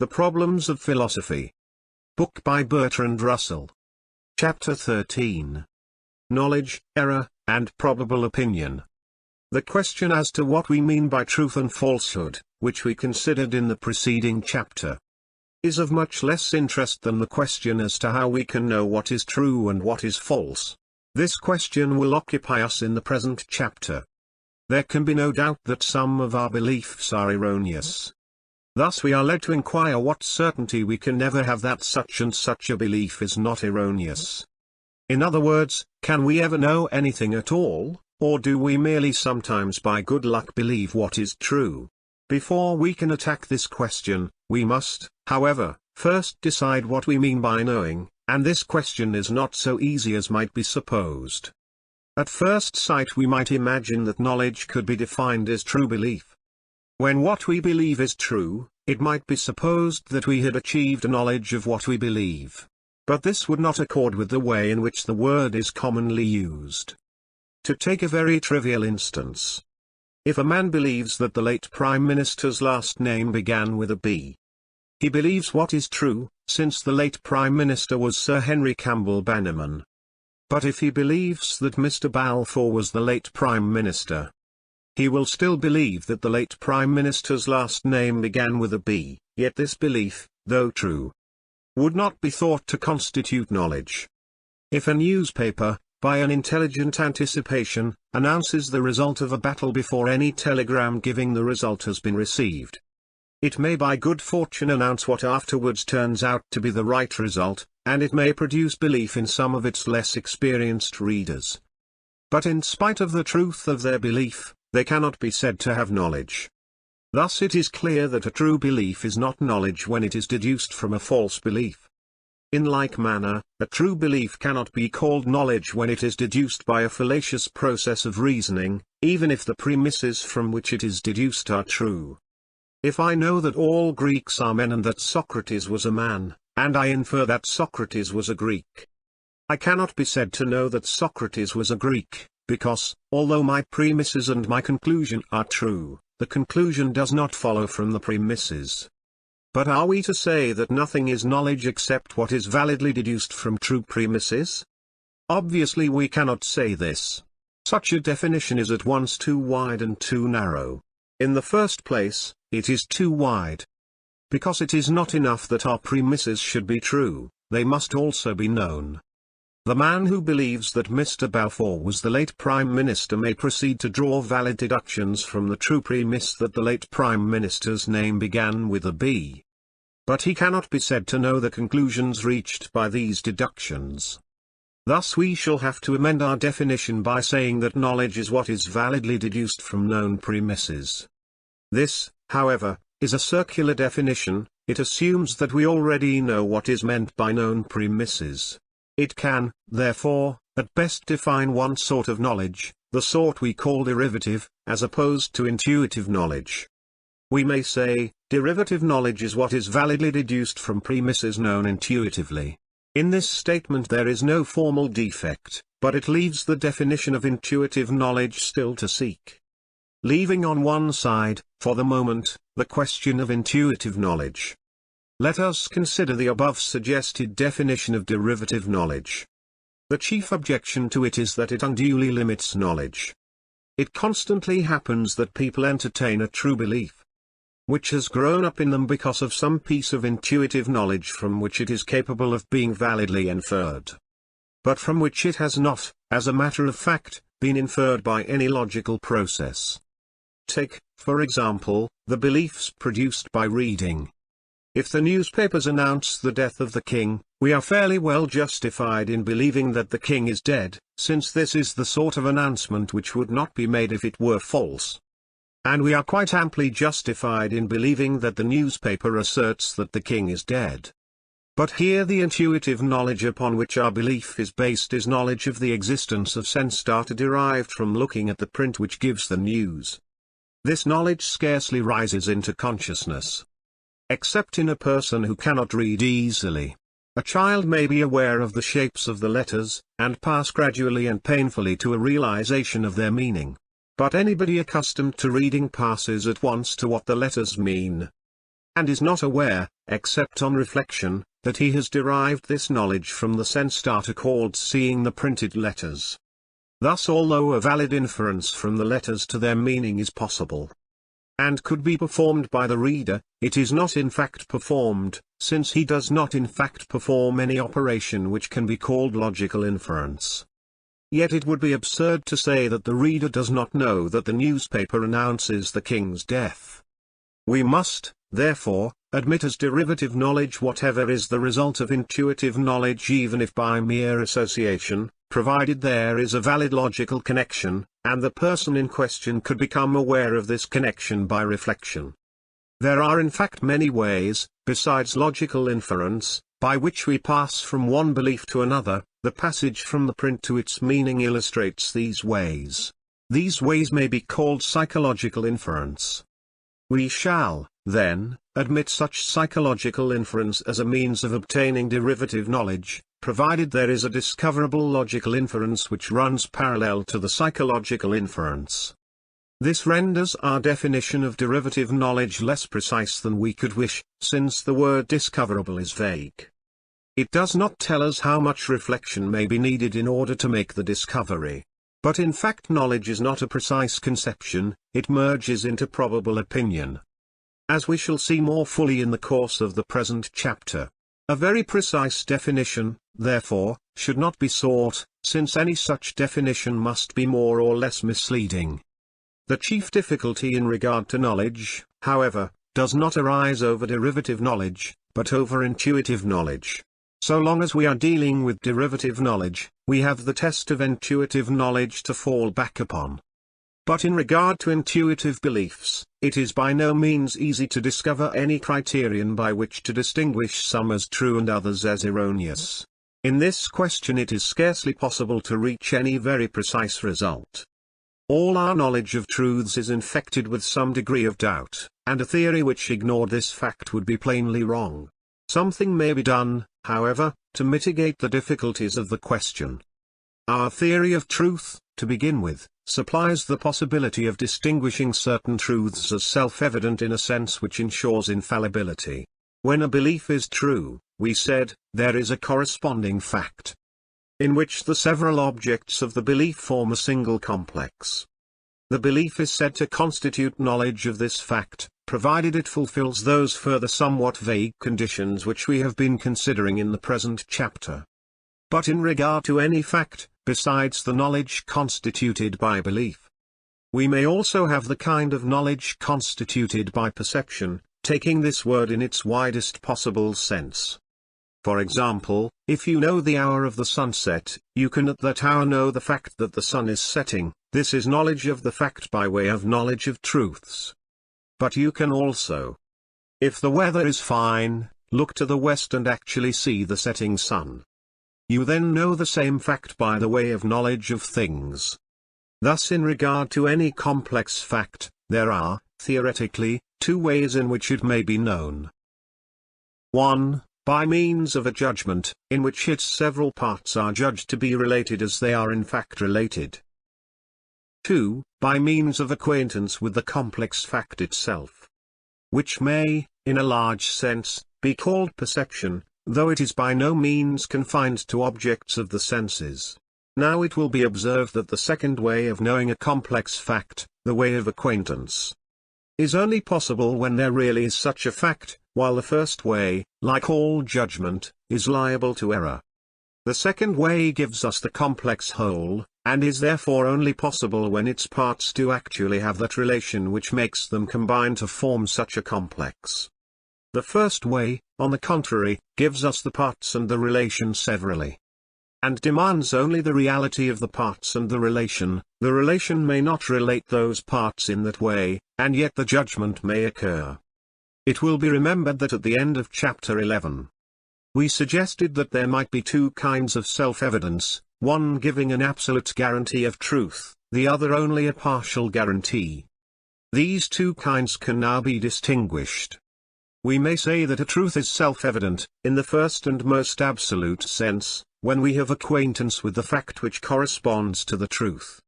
The Problems of Philosophy. Book by Bertrand Russell. Chapter 13. Knowledge, Error, and Probable Opinion. The question as to what we mean by truth and falsehood, which we considered in the preceding chapter, is of much less interest than the question as to how we can know what is true and what is false. This question will occupy us in the present chapter. There can be no doubt that some of our beliefs are erroneous. Thus we are led to inquire what certainty we can never have that such and such a belief is not erroneous. In other words, can we ever know anything at all, or do we merely sometimes by good luck believe what is true? Before we can attack this question, we must, however, first decide what we mean by knowing, and this question is not so easy as might be supposed. At first sight we might imagine that knowledge could be defined as true belief. When what we believe is true, it might be supposed that we had achieved a knowledge of what we believe. But this would not accord with the way in which the word is commonly used. To take a very trivial instance. If a man believes that the late Prime Minister's last name began with a B, he believes what is true, since the late Prime Minister was Sir Henry Campbell Bannerman. But if he believes that Mr. Balfour was the late Prime Minister, he will still believe that the late Prime Minister's last name began with a B, yet this belief, though true, would not be thought to constitute knowledge. If a newspaper, by an intelligent anticipation, announces the result of a battle before any telegram giving the result has been received, it may by good fortune announce what afterwards turns out to be the right result, and it may produce belief in some of its less experienced readers. But in spite of the truth of their belief, they cannot be said to have knowledge. Thus it is clear that a true belief is not knowledge when it is deduced from a false belief. In like manner, a true belief cannot be called knowledge when it is deduced by a fallacious process of reasoning, even if the premises from which it is deduced are true. If I know that all Greeks are men and that Socrates was a man, and I infer that Socrates was a Greek, I cannot be said to know that Socrates was a Greek, because, although my premises and my conclusion are true, the conclusion does not follow from the premises. But are we to say that nothing is knowledge except what is validly deduced from true premises? Obviously we cannot say this. Such a definition is at once too wide and too narrow. In the first place, it is too wide, because it is not enough that our premises should be true, they must also be known. The man who believes that Mr. Balfour was the late Prime Minister may proceed to draw valid deductions from the true premise that the late Prime Minister's name began with a B. But he cannot be said to know the conclusions reached by these deductions. Thus we shall have to amend our definition by saying that knowledge is what is validly deduced from known premises. This, however, is a circular definition. It assumes that we already know what is meant by known premises. It can, therefore, at best define one sort of knowledge, the sort we call derivative, as opposed to intuitive knowledge. We may say, derivative knowledge is what is validly deduced from premises known intuitively. In this statement there is no formal defect, but it leaves the definition of intuitive knowledge still to seek. Leaving on one side, for the moment, the question of intuitive knowledge, let us consider the above suggested definition of derivative knowledge. The chief objection to it is that it unduly limits knowledge. It constantly happens that people entertain a true belief, which has grown up in them because of some piece of intuitive knowledge from which it is capable of being validly inferred, but from which it has not, as a matter of fact, been inferred by any logical process. Take, for example, the beliefs produced by reading. If the newspapers announce the death of the king, we are fairly well justified in believing that the king is dead, since this is the sort of announcement which would not be made if it were false. And we are quite amply justified in believing that the newspaper asserts that the king is dead. But here the intuitive knowledge upon which our belief is based is knowledge of the existence of sense data derived from looking at the print which gives the news. This knowledge scarcely rises into consciousness, except in a person who cannot read easily. A child may be aware of the shapes of the letters, and pass gradually and painfully to a realization of their meaning. But anybody accustomed to reading passes at once to what the letters mean. and is not aware, except on reflection, that he has derived this knowledge from the sense data called seeing the printed letters. Thus although a valid inference from the letters to their meaning is possible, and could be performed by the reader, it is not in fact performed, since he does not in fact perform any operation which can be called logical inference. Yet it would be absurd to say that the reader does not know that the newspaper announces the king's death. We must, therefore, admit as derivative knowledge whatever is the result of intuitive knowledge, even if by mere association, provided there is a valid logical connection, and the person in question could become aware of this connection by reflection. There are in fact many ways, besides logical inference, by which we pass from one belief to another. The passage from the print to its meaning illustrates these ways. These ways may be called psychological inference. We shall, then, admit such psychological inference as a means of obtaining derivative knowledge, provided there is a discoverable logical inference which runs parallel to the psychological inference. This renders our definition of derivative knowledge less precise than we could wish, since the word discoverable is vague. It does not tell us how much reflection may be needed in order to make the discovery. But in fact knowledge is not a precise conception, it merges into probable opinion. As we shall see more fully in the course of the present chapter, a very precise definition, therefore, should not be sought, since any such definition must be more or less misleading. The chief difficulty in regard to knowledge, however, does not arise over derivative knowledge, but over intuitive knowledge. So long as we are dealing with derivative knowledge, we have the test of intuitive knowledge to fall back upon. But in regard to intuitive beliefs, it is by no means easy to discover any criterion by which to distinguish some as true and others as erroneous. In this question it is scarcely possible to reach any very precise result. All our knowledge of truths is infected with some degree of doubt, and a theory which ignored this fact would be plainly wrong. Something may be done, however, to mitigate the difficulties of the question. Our theory of truth, to begin with, supplies the possibility of distinguishing certain truths as self-evident in a sense which ensures infallibility. When a belief is true, we said, there is a corresponding fact, in which the several objects of the belief form a single complex. The belief is said to constitute knowledge of this fact, provided it fulfills those further somewhat vague conditions which we have been considering in the present chapter. But in regard to any fact, besides the knowledge constituted by belief, we may also have the kind of knowledge constituted by perception, taking this word in its widest possible sense. For example, if you know the hour of the sunset, you can at that hour know the fact that the sun is setting. This is knowledge of the fact by way of knowledge of truths. But you can also, if the weather is fine, look to the west and actually see the setting sun. You then know the same fact by the way of knowledge of things. Thus in regard to any complex fact, there are, theoretically, two ways in which it may be known. 1. By means of a judgment, in which its several parts are judged to be related as they are in fact related. 2. By means of acquaintance with the complex fact itself, which may, in a large sense, be called perception, though it is by no means confined to objects of the senses. Now it will be observed that the second way of knowing a complex fact, the way of acquaintance, is only possible when there really is such a fact, while the first way, like all judgment, is liable to error. The second way gives us the complex whole, and is therefore only possible when its parts do actually have that relation which makes them combine to form such a complex. The first way, on the contrary, gives us the parts and the relation severally, and demands only the reality of the parts and the relation. The relation may not relate those parts in that way, and yet the judgment may occur. It will be remembered that at the end of chapter 11, we suggested that there might be two kinds of self-evidence, one giving an absolute guarantee of truth, the other only a partial guarantee. These two kinds can now be distinguished. We may say that a truth is self-evident, in the first and most absolute sense, when we have acquaintance with the fact which corresponds to the truth.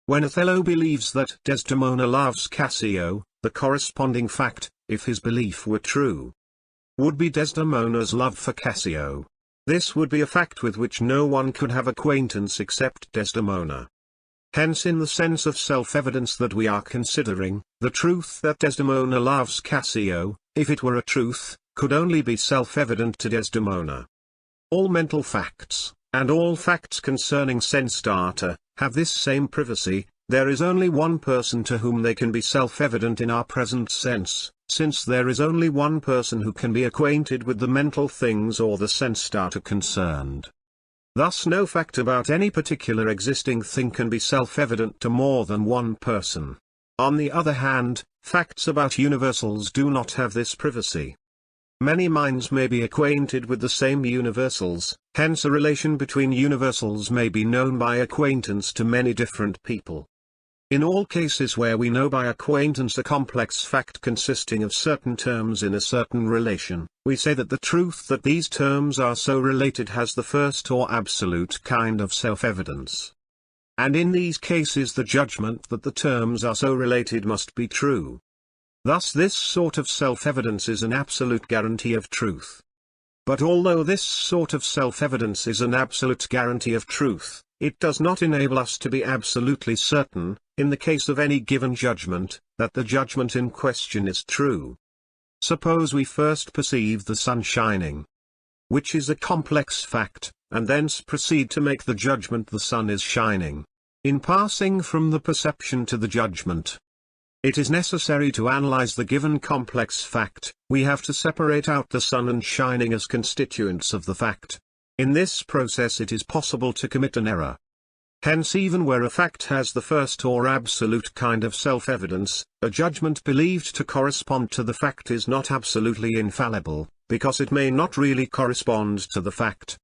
When Othello believes that Desdemona loves Cassio, the corresponding fact, if his belief were true, would be Desdemona's love for Cassio. This would be a fact with which no one could have acquaintance except Desdemona. Hence, in the sense of self-evidence that we are considering, the truth that Desdemona loves Cassio, if it were a truth, could only be self-evident to Desdemona. All mental facts, and all facts concerning sense data, have this same privacy. There is only one person to whom they can be self-evident in our present sense, since there is only one person who can be acquainted with the mental things or the sense data concerned. Thus no fact about any particular existing thing can be self-evident to more than one person. On the other hand, facts about universals do not have this privacy. Many minds may be acquainted with the same universals, hence a relation between universals may be known by acquaintance to many different people. In all cases where we know by acquaintance a complex fact consisting of certain terms in a certain relation, we say that the truth that these terms are so related has the first or absolute kind of self-evidence. And in these cases the judgment that the terms are so related must be true. Thus this sort of self-evidence is an absolute guarantee of truth. But although this sort of self-evidence is an absolute guarantee of truth, it does not enable us to be absolutely certain, in the case of any given judgment, that the judgment in question is true. Suppose we first perceive the sun shining, which is a complex fact, and thence proceed to make the judgment the sun is shining. In passing from the perception to the judgment, it is necessary to analyze the given complex fact. We have to separate out the sun and shining as constituents of the fact. In this process it is possible to commit an error. Hence, even where a fact has the first or absolute kind of self-evidence, a judgment believed to correspond to the fact is not absolutely infallible, because it may not really correspond to the fact.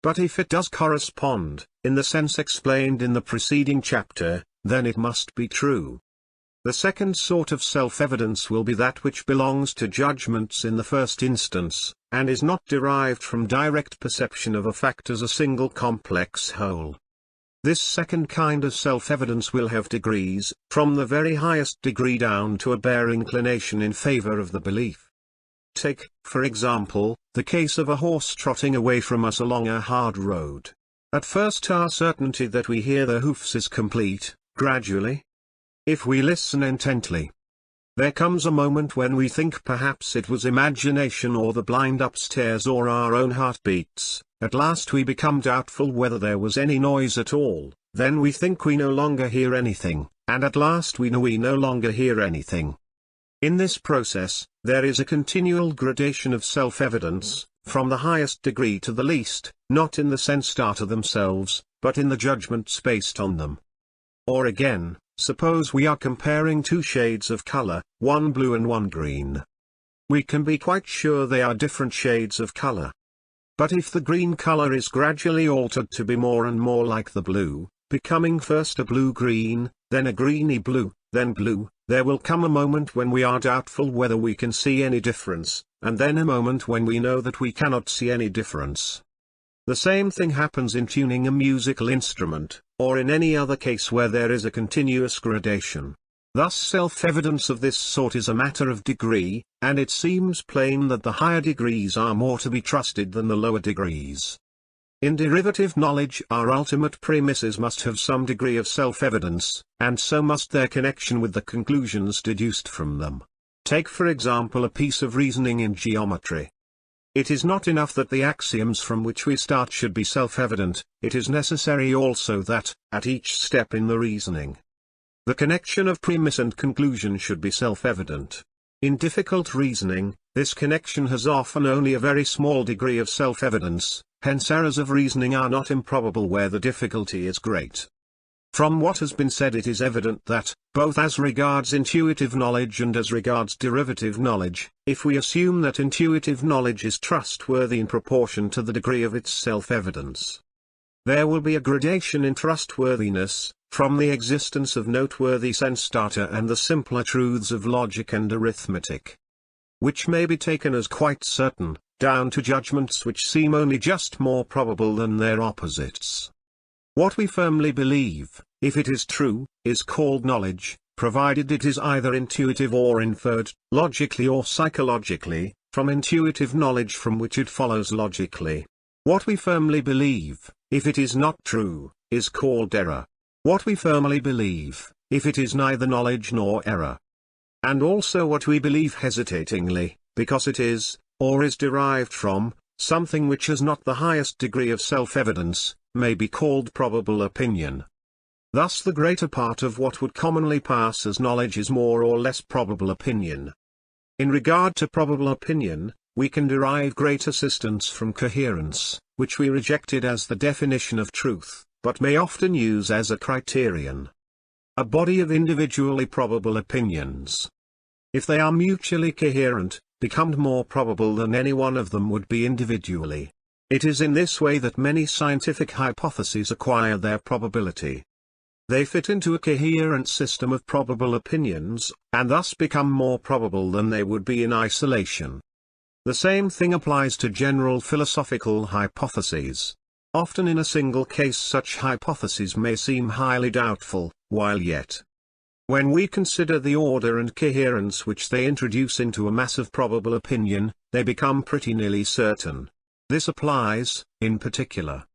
But if it does correspond, in the sense explained in the preceding chapter, then it must be true. The second sort of self-evidence will be that which belongs to judgments in the first instance, and is not derived from direct perception of a fact as a single complex whole. This second kind of self-evidence will have degrees, from the very highest degree down to a bare inclination in favor of the belief. Take, for example, the case of a horse trotting away from us along a hard road. At first our certainty that we hear the hoofs is complete. Gradually, if we listen intently, there comes a moment when we think perhaps it was imagination or the blind upstairs or our own heartbeats. At last we become doubtful whether there was any noise at all, then we think we no longer hear anything, and at last we know we no longer hear anything. In this process, there is a continual gradation of self-evidence, from the highest degree to the least, not in the sense data themselves, but in the judgments based on them. Or again, suppose we are comparing two shades of color, one blue and one green. We can be quite sure they are different shades of color. But if the green color is gradually altered to be more and more like the blue, becoming first a blue-green, then a greeny-blue, then blue, there will come a moment when we are doubtful whether we can see any difference, and then a moment when we know that we cannot see any difference. The same thing happens in tuning a musical instrument, or in any other case where there is a continuous gradation. Thus self-evidence of this sort is a matter of degree, and it seems plain that the higher degrees are more to be trusted than the lower degrees. In derivative knowledge our ultimate premises must have some degree of self-evidence, and so must their connection with the conclusions deduced from them. Take for example a piece of reasoning in geometry. It is not enough that the axioms from which we start should be self-evident, it is necessary also that, at each step in the reasoning, the connection of premise and conclusion should be self-evident. In difficult reasoning, this connection has often only a very small degree of self-evidence, hence errors of reasoning are not improbable where the difficulty is great. From what has been said it is evident that, both as regards intuitive knowledge and as regards derivative knowledge, if we assume that intuitive knowledge is trustworthy in proportion to the degree of its self-evidence, there will be a gradation in trustworthiness, from the existence of noteworthy sense data and the simpler truths of logic and arithmetic, which may be taken as quite certain, down to judgments which seem only just more probable than their opposites. What we firmly believe, if it is true, is called knowledge, provided it is either intuitive or inferred, logically or psychologically, from intuitive knowledge from which it follows logically. What we firmly believe, if it is not true, is called error. What we firmly believe, if it is neither knowledge nor error, and also what we believe hesitatingly, because it is, or is derived from, something which has not the highest degree of self-evidence, may be called probable opinion. Thus the greater part of what would commonly pass as knowledge is more or less probable opinion. In regard to probable opinion, we can derive great assistance from coherence, which we rejected as the definition of truth, but may often use as a criterion. A body of individually probable opinions, if they are mutually coherent, become more probable than any one of them would be individually. It is in this way that many scientific hypotheses acquire their probability. They fit into a coherent system of probable opinions, and thus become more probable than they would be in isolation. The same thing applies to general philosophical hypotheses. Often in a single case such hypotheses may seem highly doubtful, while yet, when we consider the order and coherence which they introduce into a mass of probable opinion, they become pretty nearly certain. This applies, in particular,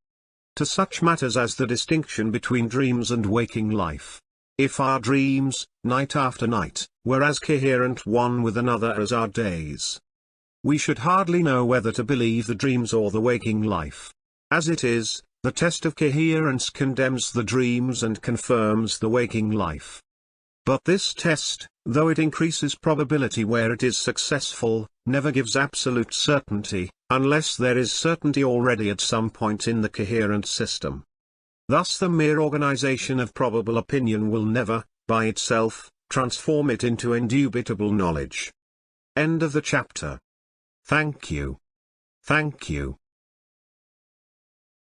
to such matters as the distinction between dreams and waking life. If our dreams, night after night, were as coherent one with another as our days, we should hardly know whether to believe the dreams or the waking life. As it is, the test of coherence condemns the dreams and confirms the waking life. But this test, though it increases probability where it is successful, never gives absolute certainty, unless there is certainty already at some point in the coherent system. Thus the mere organization of probable opinion will never, by itself, transform it into indubitable knowledge. End of the chapter. Thank you. Thank you.